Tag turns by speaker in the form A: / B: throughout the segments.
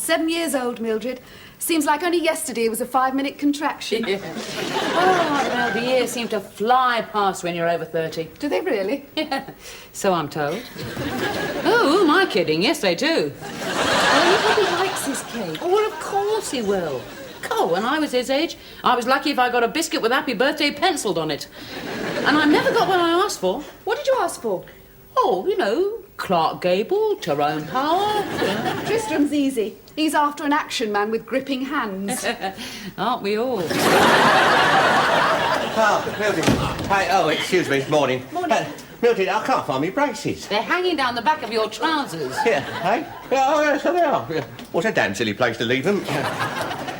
A: 7 years old, Mildred. Seems like only yesterday it was a 5-minute contraction.
B: Yeah. Oh, well, the years seem to fly past when you're over 30.
A: Do they really?
B: Yeah, so I'm told. Oh, who am I kidding? Yes, they do.
A: Well, he probably likes his cake.
B: Oh, well, of course he will. God, when I was his age, I was lucky if I got a biscuit with Happy Birthday penciled on it. And I never got what I asked for.
A: What did you ask for?
B: Oh, you know, Clark Gable, Tyrone Power.
A: Tristram's easy. He's after an action man with gripping hands.
B: Aren't we all?
C: Oh, Mildred. Hey, oh, excuse me. Morning.
A: Morning.
C: Mildred, I can't find my braces.
B: They're hanging down the back of your trousers.
C: Yeah, hey? Oh, yes, so they are. Yeah. What a damn silly place to leave them.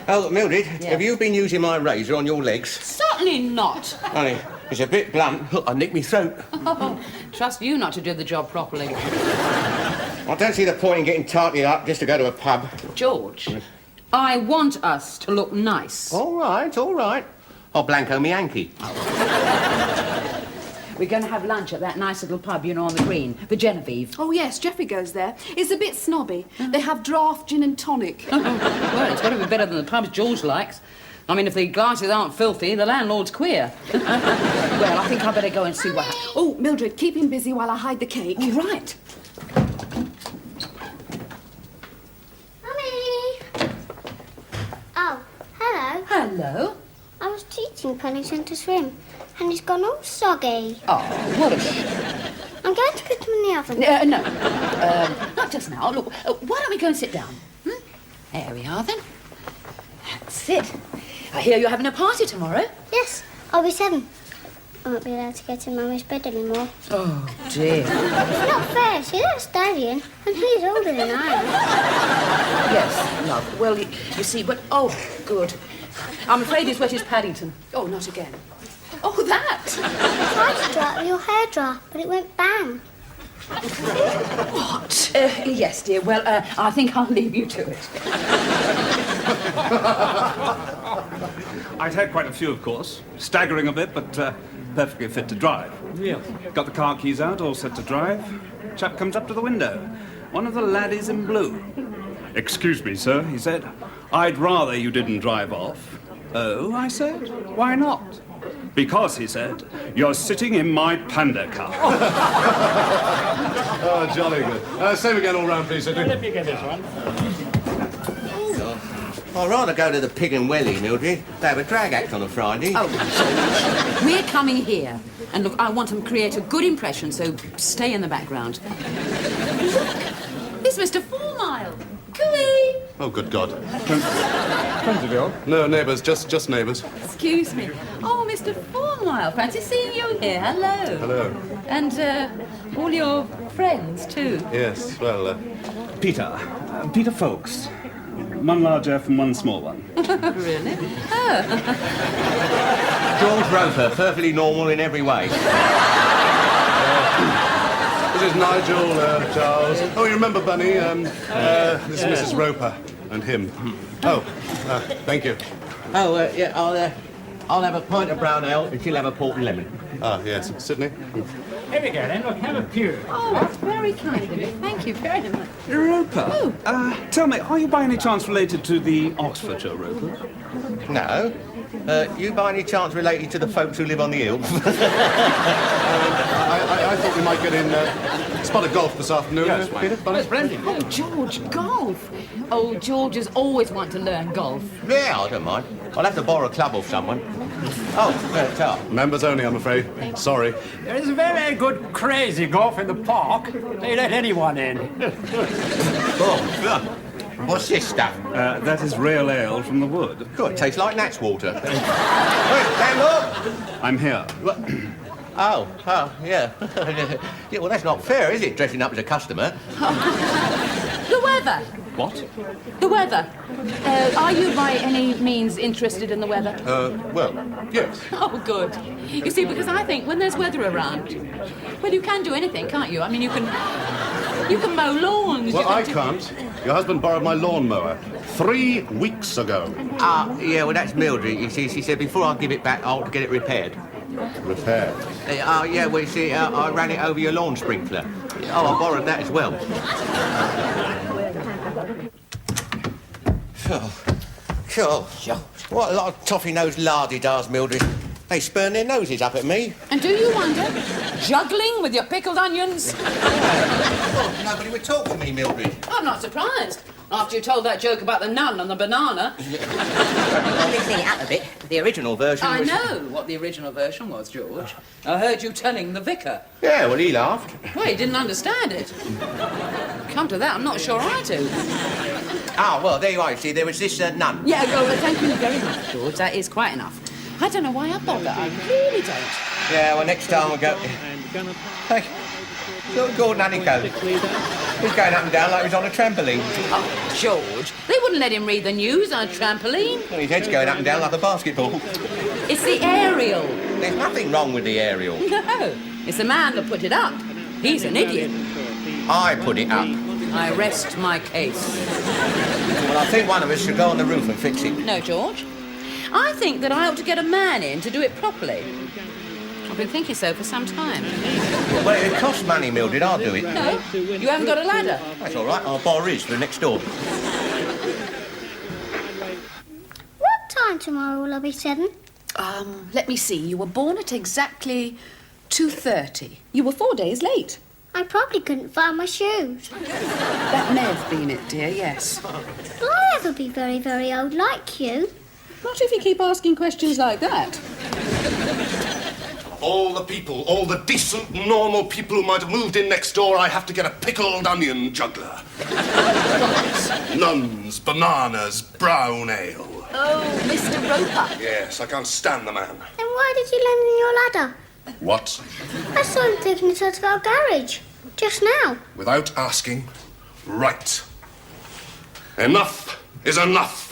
C: Oh, Mildred, have you been using my razor on your legs?
B: Certainly not.
C: Honey, it's a bit blunt. Look, I nicked me throat.
B: Oh, trust you not to do the job properly.
C: I don't see the point in getting tarted up just to go to a pub.
B: George, I want us to look nice.
C: All right, all right. I'll blanco me hanky.
B: We're going to have lunch at that nice little pub, you know, on the green, the Genevieve.
A: Oh, yes, Geoffrey goes there. It's a bit snobby. They have draft gin and tonic.
B: Well, it's got to be better than the pubs George likes. I mean, if the glasses aren't filthy, the landlord's queer. Well, I think I better go and see what happens.
A: Oh, Mildred, keep him busy while I hide the cake.
B: All right.
D: Mummy! Oh, hello.
B: Hello.
D: I was teaching Pennington to swim, and he's gone all soggy.
B: Oh, what a
D: I'm going to put him in the oven.
B: No. Not just now. Look, why don't we go and sit down? There we are, then. That's it. I hear you're having a party tomorrow.
D: Yes, I'll be 7. I won't be allowed to get in Mummy's bed anymore.
B: Oh, dear.
D: It's not fair. She lets Daddy in, and he's older than I am.
B: Yes, love. Well, you see, but... Oh, good. I'm afraid he's wet his Paddington.
A: Oh, not again.
B: Oh, that!
D: I tried to dry it with your hairdryer, but it went bang.
B: What? Yes, dear. Well, I think I'll leave you to it.
E: I'd had quite a few, of course. Staggering a bit, but perfectly fit to drive.
F: Yeah.
E: Got the car keys out, all set to drive. Chap comes up to the window. One of the laddies in blue. "Excuse me, sir," he said. "I'd rather you didn't drive off." "Oh," I said. "Why not?" "Because," he said, "you're sitting in my panda car."
F: Oh, jolly good. Same again all round, please, sir.
G: Let me get this one.
C: I'd rather go to the Pig and Welly, Mildred. They have a drag act on a Friday.
B: Oh, George, we're coming here. And look, I want to create a good impression, so stay in the background. Look, it's Mr. Fourmile. Cooey!
F: Oh, good God.
G: Friends of yours?
F: No, neighbours, just neighbours.
B: Excuse me. Oh, Mr. Fourmile, fancy seeing you here. Hello.
F: Hello.
B: And all your friends, too.
F: Yes, well,
E: Peter Folks. One large F and one small one.
B: Really?
C: George Roper, perfectly normal in every way.
F: this is Nigel, Charles. Oh, you remember Bunny? This is Mrs. Roper and him. Oh, thank you.
C: Oh, yeah, I'll have a pint of brown ale and she'll have a port and lemon.
F: Ah, yes, Sydney.
G: Here we go, then. Look, have a pew.
B: Oh, that's very kind of you. Thank you very much.
E: Roper? Tell me, are you by any chance related to the Oxfordshire Ropers?
C: No. You by any chance related to the folks who live on the hill?
F: I thought we might get in spot of golf this afternoon.
E: Yes,
F: Peter, Bunny?
G: Splendid.
B: Oh, George, golf. Oh, George has always wanted to learn golf.
C: Yeah, I don't mind. I'll have to borrow a club off someone. Oh, Charles.
F: Members only, I'm afraid. Sorry.
G: There is very good crazy golf in the park. They let anyone in.
C: Oh, look. What's this stuff?
E: That is real ale from the wood.
C: God, it tastes like Nat's water. Look!
E: I'm here.
C: Oh, yeah. Yeah, well, that's not fair, is it, dressing up as a customer?
B: The weather.
E: What?
B: The weather. Are you by any means interested in the weather?
F: Well, yes.
B: Oh, good. You see, because I think when there's weather around, well, you can do anything, can't you? I mean, you can mow lawns.
F: Well,
B: you can
F: I can't. Your husband borrowed my lawnmower 3 weeks ago.
C: Yeah, well, that's Mildred. You see, she said before I give it back, I'll get it repaired.
F: Repaired.
C: Yeah, well, you see, I ran it over your lawn sprinkler. Oh, I borrowed that as well. Cool. What a lot of toffee-nosed lardy-dars, Mildred. They spurn their noses up at me.
B: And do you wonder? Juggling with your pickled onions?
C: Nobody would talk to me, Mildred.
B: I'm not surprised. After you told that joke about the nun and the banana.
C: I'm mixing it up a bit. The original version
B: I
C: was...
B: know what the original version was, George. I heard you telling the vicar.
C: Yeah, well, he laughed.
B: Well, he didn't understand it. Come to that, I'm not sure I do.
C: Ah, well, there you are. You see, there was this nun.
B: Yeah, well, thank you very much, George. That is quite enough. I don't know why I bother. I really don't.
C: Yeah, well, next time we'll go... Hey, look, Gordon Honeycomb. He's going up and down like he's on a trampoline.
B: Oh, George, they wouldn't let him read the news on a trampoline.
C: Well, his head's going up and down like a basketball.
B: It's the aerial.
C: There's nothing wrong with the aerial.
B: No, it's the man that put it up. He's an idiot.
C: I put it up.
B: I rest my case.
C: Well, I think one of us should go on the roof and fix it.
B: No, George. I think that I ought to get a man in to do it properly. I've been thinking so for some time.
C: Well, it costs money, Mildred. I'll do it.
B: No, you haven't got a ladder.
C: That's all right. I'll borrow his for next door.
D: What time tomorrow will I be 7?
A: Let me see. You were born at exactly 2:30. You were 4 days late.
D: I probably couldn't find my shoes.
A: That may have been it, dear, yes.
D: Will I ever be very, very old like you?
A: Not if you keep asking questions like that.
F: All the people, all the decent, normal people who might have moved in next door, I have to get a pickled onion juggler. Nuns, bananas, brown ale.
A: Oh, Mr. Roper.
F: Yes, I can't stand the man.
D: Then why did you lend me your ladder?
F: What?
D: I saw him taking it out of our garage. Just now.
F: Without asking? Right. Enough is enough.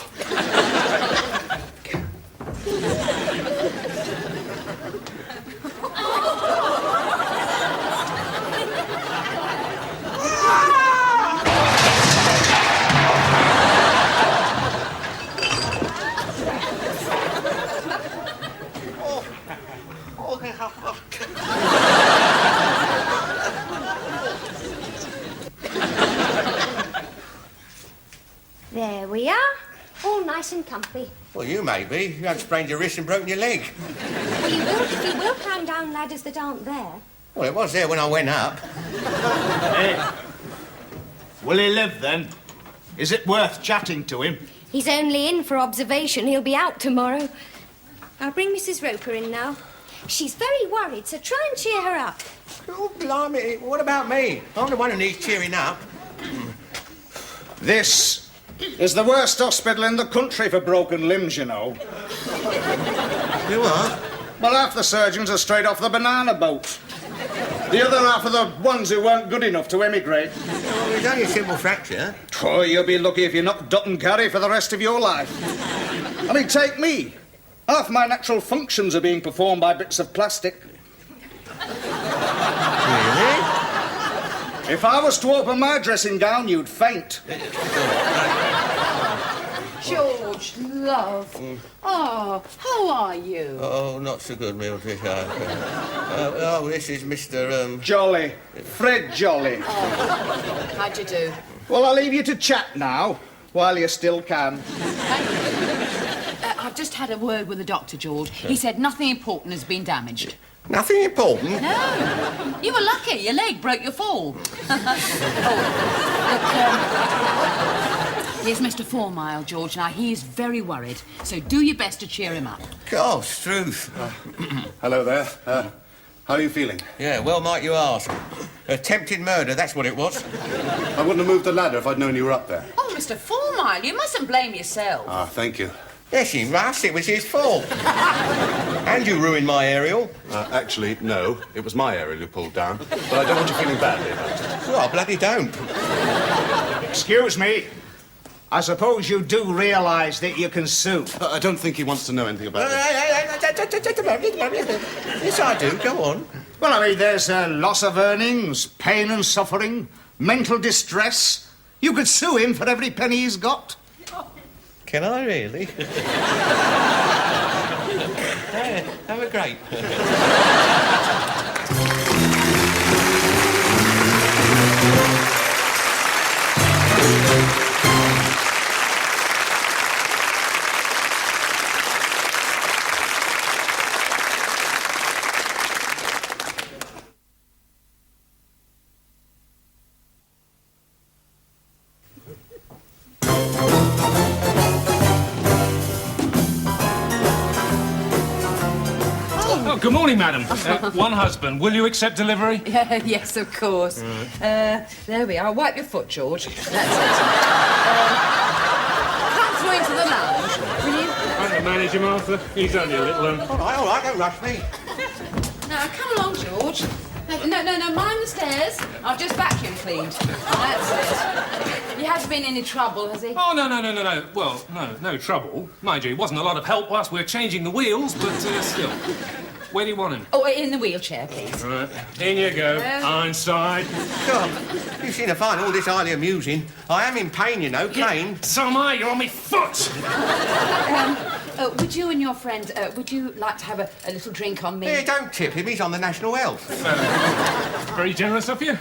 H: There we are, all nice and comfy.
C: Well, you may be. You haven't sprained your wrist and broken your leg.
H: Well, you will if you will climb down ladders that aren't there.
C: Well, it was there when I went up.
I: Hey, will he live then? Is it worth chatting to him?
H: He's only in for observation. He'll be out tomorrow. I'll bring Mrs. Roper in now. She's very worried, so try and cheer her up.
C: Oh, blimey. What about me? I'm the one who needs cheering up.
I: This is the worst hospital in the country for broken limbs, you know.
C: You are?
I: Well, half the surgeons are straight off the banana boat. The other half are the ones who weren't good enough to emigrate.
C: Well, it's only a simple fracture.
I: Oh, you'll be lucky if you're not duck and carry for the rest of your life. I mean, take me. Half my natural functions are being performed by bits of plastic.
C: Really?
I: If I was to open my dressing gown, you'd faint.
A: George, love. Oh, how are you?
C: Oh, not so good, Mildred. This is Mr.
I: Jolly. Fred Jolly.
B: How'd you do?
I: Well, I'll leave you to chat now, while you still can.
B: I've just had a word with the doctor, George. He said nothing important has been damaged.
C: Nothing important.
B: No. You were lucky. Your leg broke your fall. Here's Mr. Fourmile, George. Now, he is very worried, so do your best to cheer him up.
C: God, Struth.
F: Hello there. How are you feeling?
C: Yeah, well might you ask. Attempted murder, that's what it was.
F: I wouldn't have moved the ladder if I'd known you were up there.
B: Oh, Mr. Fourmile, you mustn't blame yourself.
F: Ah, thank you.
C: Yes, he rushed. It was his fault. And you ruined my aerial.
F: Actually, no. It was my area who pulled down. But I don't want you feeling badly about it.
C: Well, I bloody don't.
I: Excuse me. I suppose you do realise that you can sue.
F: I don't think he wants to know anything about it.
C: Yes, I do. Go on.
I: Well, I mean, there's loss of earnings, pain and suffering, mental distress. You could sue him for every penny he's got.
C: Can I really? Have a great.
J: Oh, good morning, madam. One husband. Will you accept delivery?
B: Yes, of course. There we are. Wipe your foot, George. That's it. Come through into the lounge, will you?
J: I can manage him, Arthur. He's only a little...
C: All right, don't rush me.
B: Now, come along, George. No, mind the stairs. I've just vacuum cleaned. That's it. He hasn't been any trouble, has he?
J: Oh, no. Well, no trouble. Mind you, it wasn't a lot of help whilst we were changing the wheels, but still. Where do you want him?
B: Oh, in the wheelchair, please.
J: Right, in you go, Ironside.
C: God, you seem to find all this highly amusing. I am in pain, you know, pain.
J: So am I, you're on me foot!
B: Would you and your friend, would you like to have a little drink on me?
C: Hey, don't tip him, he's on the National Health.
J: Very generous of you.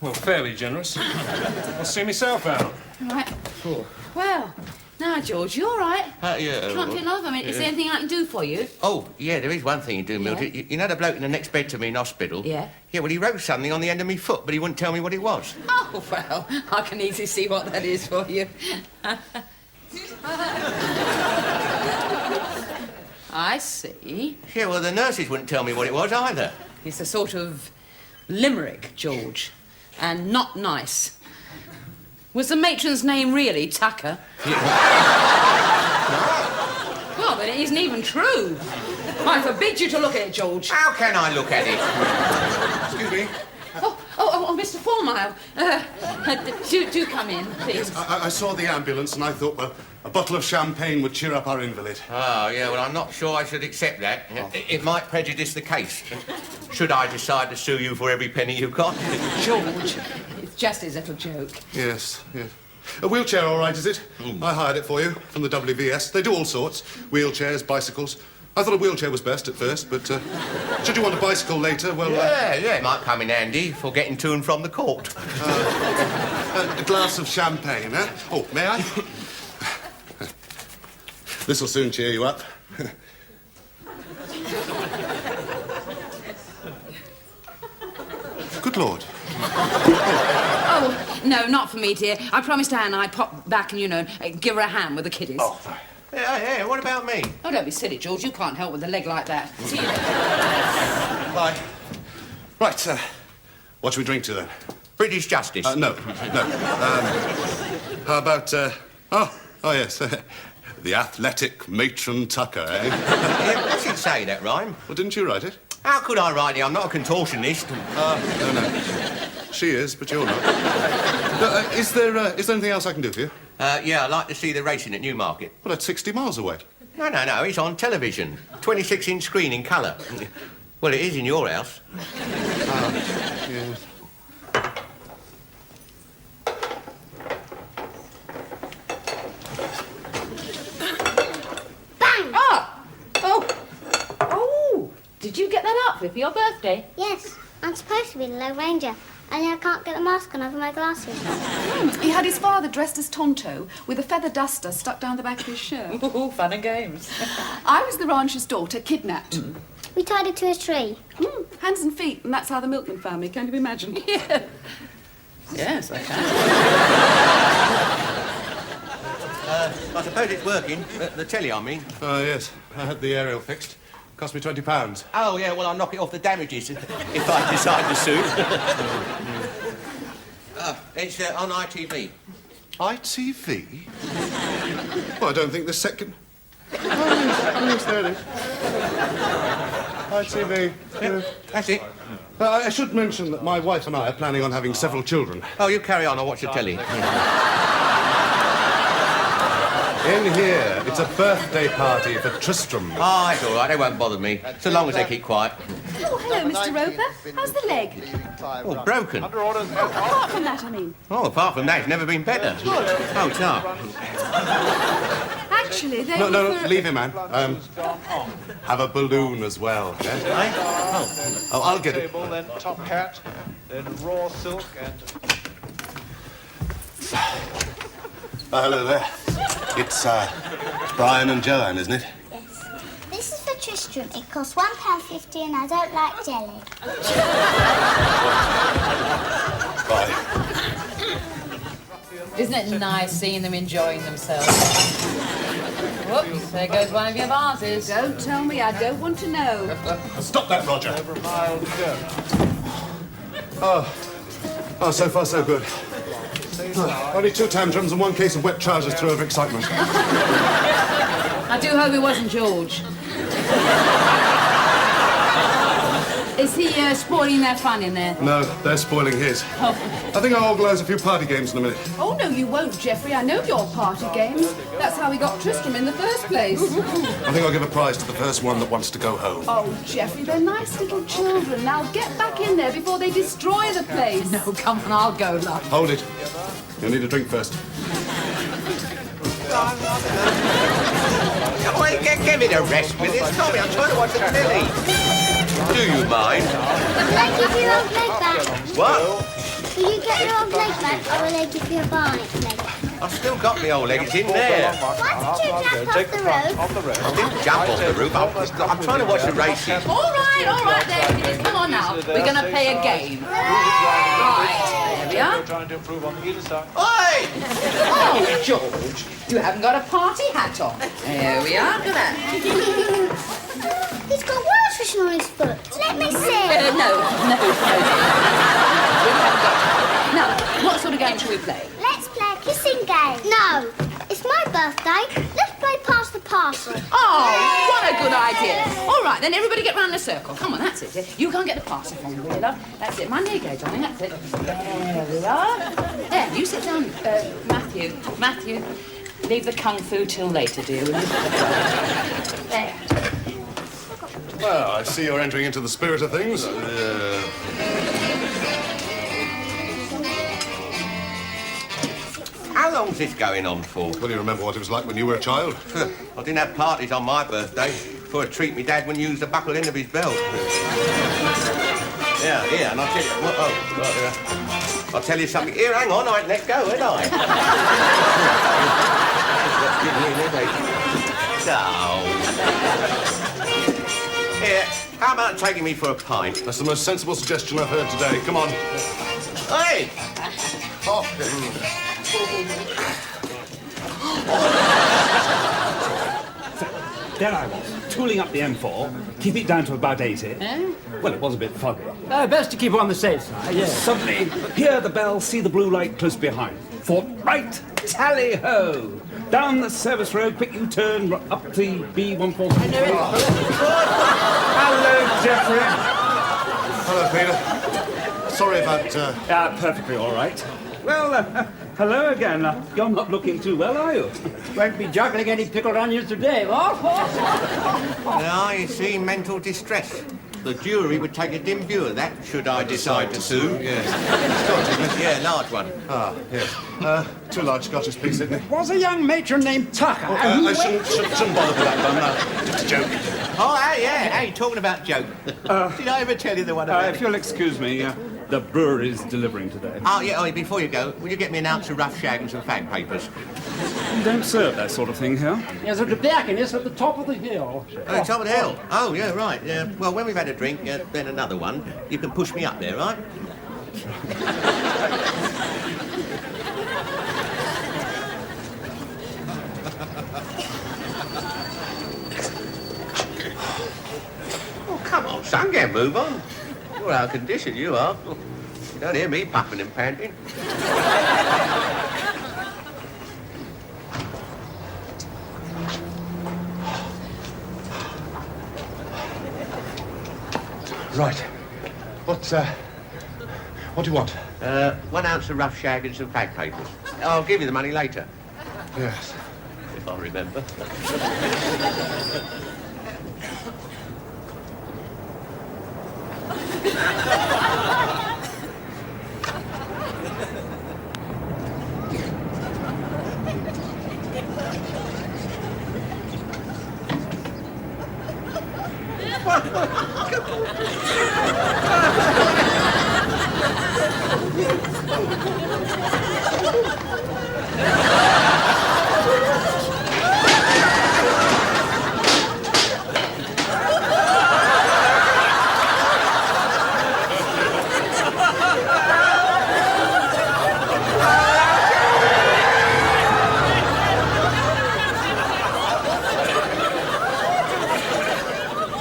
J: Well, fairly generous. I'll see myself out.
B: Right. Cool. Well, now, George, you all right?
C: Yeah.
B: Can't feel love. I mean, is there anything I can do for you?
C: Oh, yeah, there is one thing you do, Mildred.
B: Yeah.
C: You know the bloke in the next bed to me in hospital?
B: Yeah.
C: Yeah, well, he wrote something on the end of me foot, but he wouldn't tell me what it was.
B: Oh, well, I can easily see what that is for you. I see.
C: Yeah, well, the nurses wouldn't tell me what it was either.
B: It's a sort of limerick, George, and not nice. Was the matron's name really Tucker? Well, then it isn't even true. I forbid you to look at it, George.
C: How can I look at it? Excuse me.
B: Oh, Mr. Fourmile. Do come in, please.
F: I saw the ambulance and I thought, well, a bottle of champagne would cheer up our invalid.
C: Oh, yeah, well, I'm not sure I should accept that. It might prejudice the case. Should I decide to sue you for every penny you've got?
B: George, it's just his little joke.
F: Yes. A wheelchair, all right, is it? I hired it for you from the WVS. They do all sorts. Wheelchairs, bicycles. I thought a wheelchair was best at first, but should you want a bicycle later, well...
C: Yeah, it might come in handy for getting to and from the court.
F: A glass of champagne, eh? Oh, may I? This'll soon cheer you up. Good Lord.
B: Oh, no, not for me, dear. I promised Anne I'd pop back and, give her a hand with the kiddies.
C: Oh, yeah, what about me?
B: Oh, don't be silly, George. You can't help with a leg like that. See you later.
F: Bye. Right, what should we drink to, then?
C: British Justice.
F: No. How about, oh, yes. The Athletic Matron Tucker, eh?
C: Yeah, I should say that rhyme.
F: Well, didn't you write it?
C: How could I write it? I'm not a contortionist.
F: No. She is, but you're not. Is there anything else I can do for you?
C: Yeah, I'd like to see the racing at Newmarket.
F: Well, that's 60 miles away.
C: No, it's on television. 26-inch screen in colour. Well, it is in your house.
F: Yes.
D: Bang!
B: Oh, did you get that outfit for your birthday?
D: Yes, I'm supposed to be the Lone Ranger. Only I can't get the mask on over my glasses.
A: He had his father dressed as Tonto with a feather duster stuck down the back of his shirt.
B: Oh, fun and games.
A: I was the rancher's daughter, kidnapped.
D: We tied it to a tree.
A: Hands and feet, and that's how the milkman found me. Can you imagine?
B: Yeah. Yes, I can.
C: I suppose it's working. The telly, I mean.
F: Oh, yes. I had the aerial fixed. Cost me £20.
C: Oh, yeah, well, I'll knock it off the damages if I decide to sue. It's on ITV.
F: ITV? Well, I don't think the second... Oh, yes, there it is. ITV.
C: Yeah, that's it.
F: I should mention that my wife and I are planning on having several children.
C: Oh, you carry on, I'll watch the telly.
F: In here, it's a birthday party for Tristram.
C: Oh, it's all right, they won't bother me, so long as they keep quiet.
A: Oh, hello, Mr. Roper. How's the leg?
C: Oh, broken.
A: Apart from that, I mean.
C: Oh, apart from that, it's never been better. Oh, it's up.
A: Actually, they
F: No,
A: were for...
F: leave him, man. Have a balloon as well, yeah? Oh, I'll get it.
K: Then top hat, then raw silk and...
F: Hello there. It's Brian and Joanne, isn't it?
D: Yes. This is for Tristram. It costs £1.50 and I don't like jelly.
F: Bye.
B: Isn't it nice seeing them enjoying themselves? Whoops, there goes one of your vases.
A: Don't tell me, I don't want to know.
F: Stop that, Roger.
K: Over miles go.
F: Oh, so far so good. Only 2 tantrums and 1 case of wet trousers through overexcitement.
B: I do hope it wasn't George. Is he spoiling their fun in there?
F: No, they're spoiling his.
B: Oh.
F: I think I'll organise a few party games in a minute.
A: Oh, no, you won't, Geoffrey. I know your party games. That's how we got Tristram in the first place.
F: I think I'll give a prize to the first one that wants to go home.
A: Oh, Geoffrey, they're nice little children. Now get back in there before they destroy the place.
B: No, come on, I'll go, love.
F: Hold it. You'll need a drink first.
C: Oh, give me the rest with this, Tommy. I'm trying to watch the telly. Do you mind?
D: Will I give you your leg back?
C: What?
D: Will you get your old leg back, or will I give you a leg back?
C: I've still got my old leg. It's in there.
D: Why did you jump off the roof?
C: I didn't jump off the roof. I'm trying to watch the races.
B: All right there, kiddies. Come on now. We're going to play a game. Right, there we are.
K: Trying to improve on either side.
C: Oi!
B: Oh, George, you haven't got a party hat on. There we are. Look at that.
D: He's got worms fishing on his foot. Let me see.
B: No. Now, what sort of game shall we play?
D: Let's play a kissing game. No, it's my birthday. Let's play pass the parcel.
B: Oh, what a good idea. All right, then everybody get round in a circle. Come on, that's it. You can't get the parcel from me, love. That's it. My knee gauge, darling, that's it. There we are. There, you sit down, Matthew. Leave the kung fu till later, dear. There.
F: Well, I see you're entering into the spirit of things.
C: How long's this going on for?
F: Well, you remember what it was like when you were a child?
C: I didn't have parties on my birthday for a treat me dad when he used the buckle end of his belt. Yeah, and I'll tell you... I'll tell you something. Here, hang on, I ain't let go, ain't I? No. Here, how about taking me for a pint?
F: That's the most sensible suggestion I've heard today. Come on.
C: Hey!
F: Oh.
E: There I was, tooling up the M4, keep it down to about 80. Well, it was a bit foggy.
G: Best to keep on the safe side, yes.
E: Suddenly, hear the bell, see the blue light close behind. Thought, right, tally-ho! Down the service road, quick U-turn, up the B143. Hello, Geoffrey.
F: Hello, Peter. Sorry about...
E: Perfectly all right. Well, hello again. You're not looking too well, are you?
G: Won't be juggling any pickled onions today, what?
C: I see mental distress. The jury would take a dim view of that, should I decide to sue.
F: Yes.
C: Yeah, large one.
F: Ah, yes. 2 large Scottish, please, Sydney.
G: Was a young matron named Tucker.
F: I shouldn't bother with that one. Just a joke.
C: Oh, hey, talking about joke. Did I ever tell you the one about
E: if you'll excuse me, the brewery's delivering today.
C: Oh, before you go, will you get me an ounce of rough shag and some fag papers?
E: You don't serve that sort of thing here.
G: There's a tobacconist at the top of the hill.
C: Oh, top of the hill. Oh, yeah, right. Yeah. Well, when we've had a drink, then another one, you can push me up there, right? Oh, come on, son, get a move on. You're out of condition, you are. You don't hear me puffing and panting.
F: Right. What do you want?
C: 1 ounce of rough shag and some fag papers. I'll give you the money later.
F: Yes.
C: If I remember.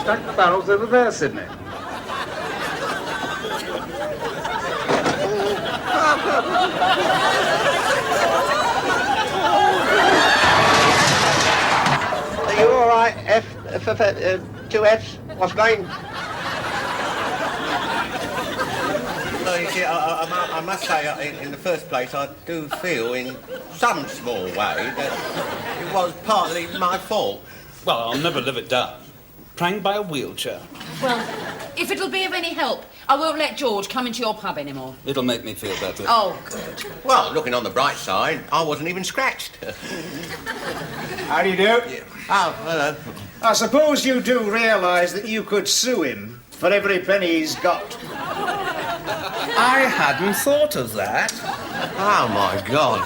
I: Stack the barrels over there, Sydney.
C: Are you all right, two Fs? What's going? No, you see, I must say, in the first place, I do feel, in some small way, that it was partly my fault.
E: Well, I'll never live it down. Pranked by a wheelchair.
B: Well, if it'll be of any help, I won't let George come into your pub anymore.
E: It'll make me feel better.
B: Oh, good.
C: Well, looking on the bright side, I wasn't even scratched.
I: How do you do?
C: Yeah. Oh, hello.
I: I suppose you do realise that you could sue him for every penny he's got.
E: I hadn't thought of that.
C: Oh, my God.